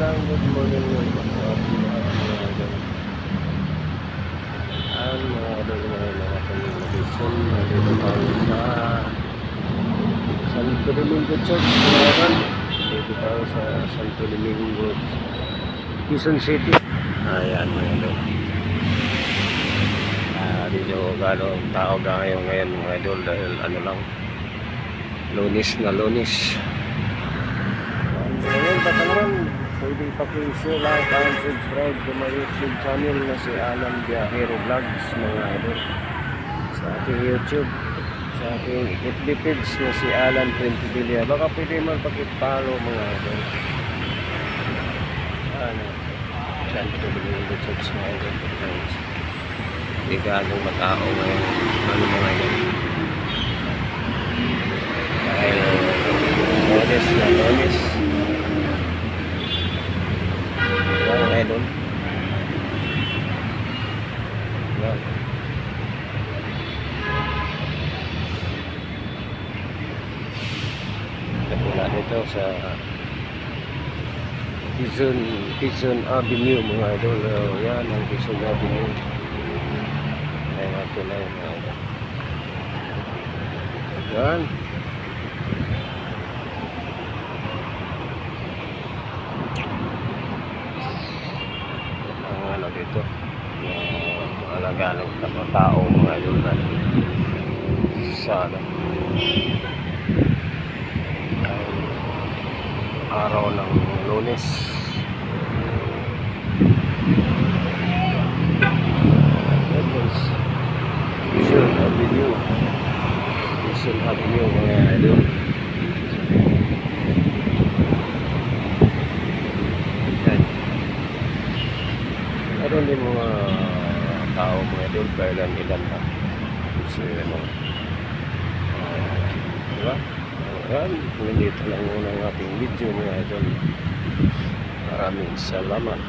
magandang good morning mga idol. Mga idol, mga communication. Nandito tayo sa Santo Domingo Church. Nandito tayo sa Santo Domingo, Quezon City. Ayan mga idol. Dito gano'ng tao ngayon mga idol dahil ano lang, Lunes na Lunes. Ngayon baka naman pwede pa-share, like, and subscribe to my YouTube channel na si Alan Viajero Vlogs mga idol. Sa aking YouTube, sa aking FB page na si Alan Prentibilia. Baka pwede magpakipalo mga idol. Santo Domingo Church mga idol. Hindi ganong matao ngayon. Ano mga idol? Dahil Lunes na Lunes. Mga idol. Yan. Kapula dito sa Quezon Avenue mga idol. Yan ang Quezon Avenue. Ayan nga tulay mga idol. Yan. Ano dito? Alaga ng tao mga idol na sa araw ng Lunes. Quezon Avenue. Quezon Avenue mga idol. Meron din mga tao mga idol, kailan-ilan na. Kasi ano, diba? Ayan, nandito lang muna ang ating video mga idol. Maraming salamat.